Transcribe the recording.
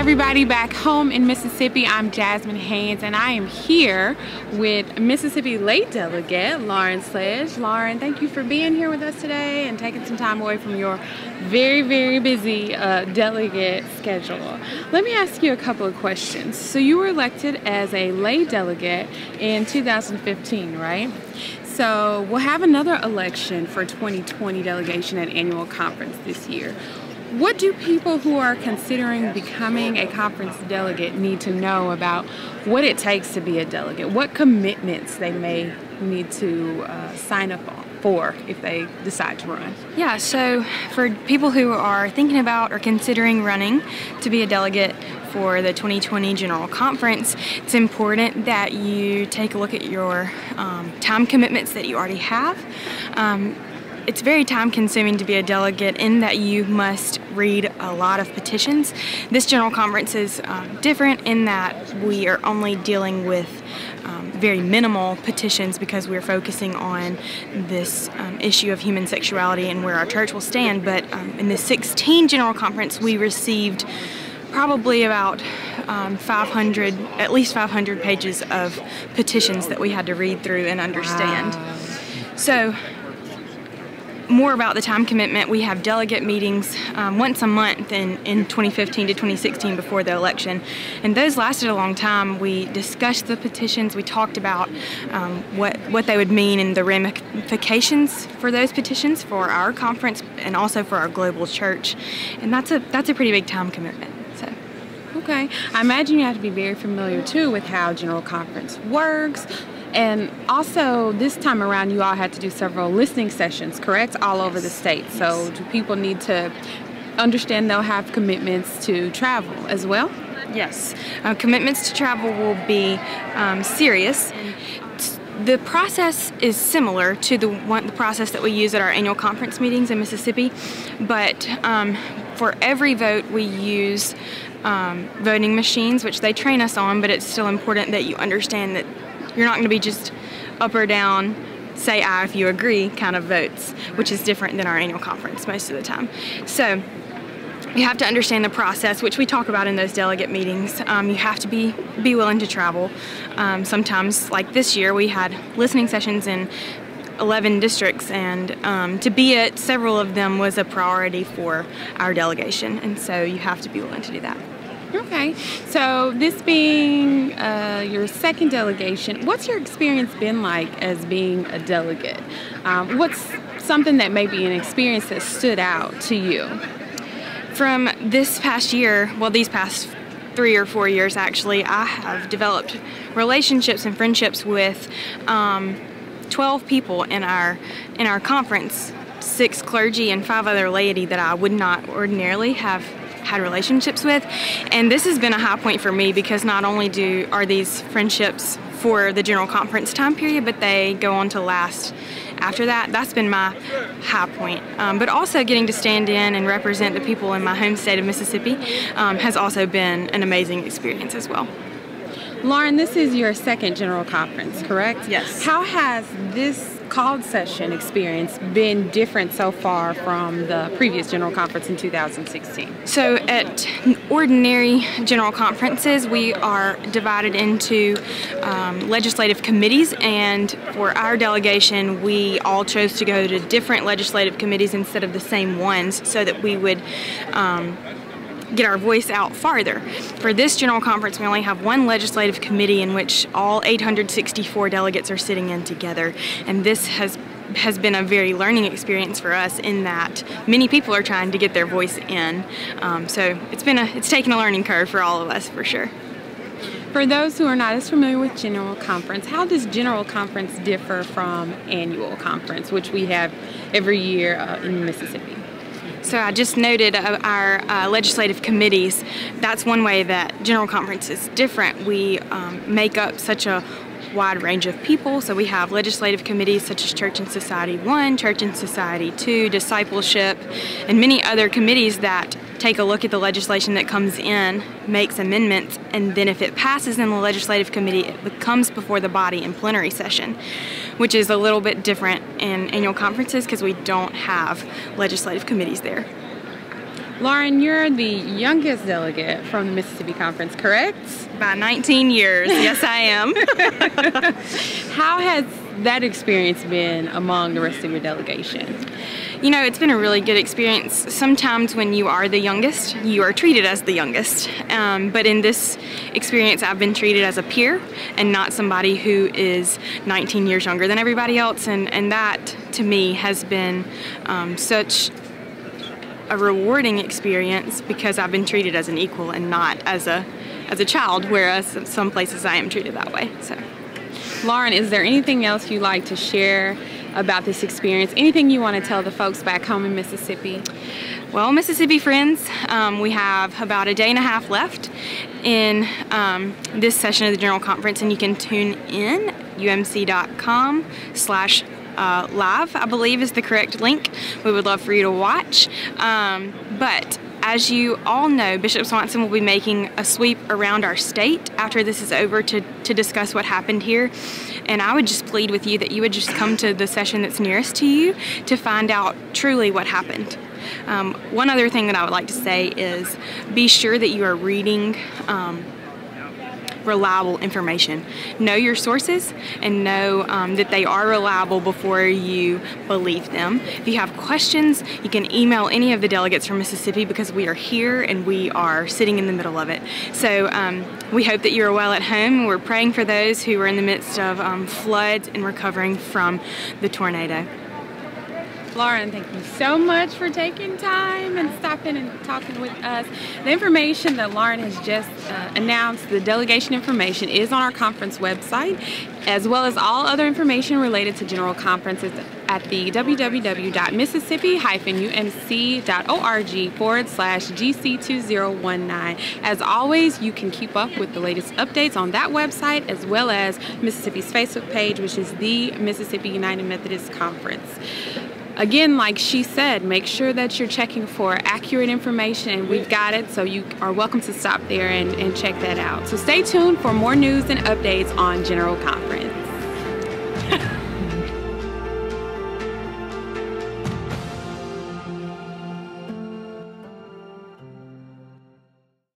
everybody back home in Mississippi. I'm Jasmine Haynes and I am here with Mississippi Late Delegate Lauren Sledge. Lauren, thank you for being here with us today and taking some time away from your very busy delegate schedule. Let me ask you a couple of questions. So you were elected as a lay delegate in 2015, right? So we'll have another election for 2020 delegation at annual conference this year. What do people who are considering becoming a conference delegate need to know about what it takes to be a delegate? What commitments they may need to sign up for if they decide to run? Yeah, so for people who are thinking about or considering running to be a delegate for the 2020 General Conference, it's important that you take a look at your time commitments that you already have. It's very time-consuming to be a delegate in that you must read a lot of petitions. This General Conference is different in that we are only dealing with very minimal petitions because we're focusing on this issue of human sexuality and where our church will stand. But in the 16 General Conference, we received probably about at least 500 pages of petitions that we had to read through and understand. Wow. So, more about the time commitment, we have delegate meetings once a month in 2015 to 2016 before the election, and those lasted a long time. We discussed the petitions, we talked about what they would mean and the ramifications for those petitions for our conference and also for our global church, and that's a pretty big time commitment. So. Okay, I imagine you have to be very familiar too with how General Conference works. And also, this time around, you all had to do several listening sessions, correct? All over the state. So do people need to understand they'll have commitments to travel as well? Yes. Commitments to travel will be serious. The process is similar to the process that we use at our annual conference meetings in Mississippi, but for every vote we use voting machines, which they train us on, but it's still important that you understand that you're not going to be just up or down, say aye if you agree kind of votes, which is different than our annual conference most of the time. So you have to understand the process, which we talk about in those delegate meetings. You have to be willing to travel. Sometimes, like this year, we had listening sessions in 11 districts, and to be at several of them was a priority for our delegation, and so you have to be willing to do that. Okay, so this being your second delegation, what's your experience been like as being a delegate? What's something that may be an experience that stood out to you? From this past year, well, these past 3 or 4 years actually, I have developed relationships and friendships with 12 people in our conference, 6 clergy and 5 other laity that I would not ordinarily have had relationships with, and this has been a high point for me because not only are these friendships for the General Conference time period, but they go on to last after that. That's been my high point. But also getting to stand in and represent the people in my home state of Mississippi has also been an amazing experience as well. Lauren, this is your second General Conference, correct? Yes. How has this called session experience been different so far from the previous General Conference in 2016? So at ordinary General Conferences, we are divided into legislative committees, and for our delegation, we all chose to go to different legislative committees instead of the same ones so that we would get our voice out farther. For this General Conference, we only have one legislative committee in which all 864 delegates are sitting in together, and this has been a very learning experience for us in that many people are trying to get their voice in. So it's taken a learning curve for all of us for sure. For those who are not as familiar with General Conference, how does General Conference differ from Annual Conference, which we have every year in Mississippi? So I just noted our legislative committees. That's one way that General Conference is different. We make up such a wide range of people. So we have legislative committees such as Church and Society 1, Church and Society 2, Discipleship, and many other committees that take a look at the legislation that comes in, makes amendments, and then if it passes in the legislative committee, it comes before the body in plenary session, which is a little bit different in annual conferences because we don't have legislative committees there. Lauren, you're the youngest delegate from the Mississippi Conference, correct? By 19 years, yes I am. How has that experience been among the rest of your delegation? You know, it's been a really good experience. Sometimes when you are the youngest, you are treated as the youngest. But in this experience, I've been treated as a peer and not somebody who is 19 years younger than everybody else. And that, to me, has been such a rewarding experience because I've been treated as an equal and not as a child, whereas some places I am treated that way. So, Lauren, is there anything else you'd like to share about this experience? Anything you want to tell the folks back home in Mississippi? Well, Mississippi friends, we have about a day and a half left in this session of the General Conference, and you can tune in umc.com/live, I believe is the correct link. We would love for you to watch. But as you all know, Bishop Swanson will be making a sweep around our state after this is over to discuss what happened here. And I would just plead with you that you would just come to the session that's nearest to you to find out truly what happened. One other thing that I would like to say is be sure that you are reading reliable information. Know your sources and know that they are reliable before you believe them. If you have questions, you can email any of the delegates from Mississippi because we are here and we are sitting in the middle of it. So we hope that you're well at home. We're praying for those who are in the midst of floods and recovering from the tornado. Lauren, thank you so much for taking time and stopping and talking with us. The information that Lauren has just announced, the delegation information, is on our conference website, as well as all other information related to General Conferences at the www.mississippi-umc.org/GC2019. As always, you can keep up with the latest updates on that website, as well as Mississippi's Facebook page, which is the Mississippi United Methodist Conference. Again, like she said, make sure that you're checking for accurate information, and we've got it, so you are welcome to stop there and check that out. So stay tuned for more news and updates on General Conference.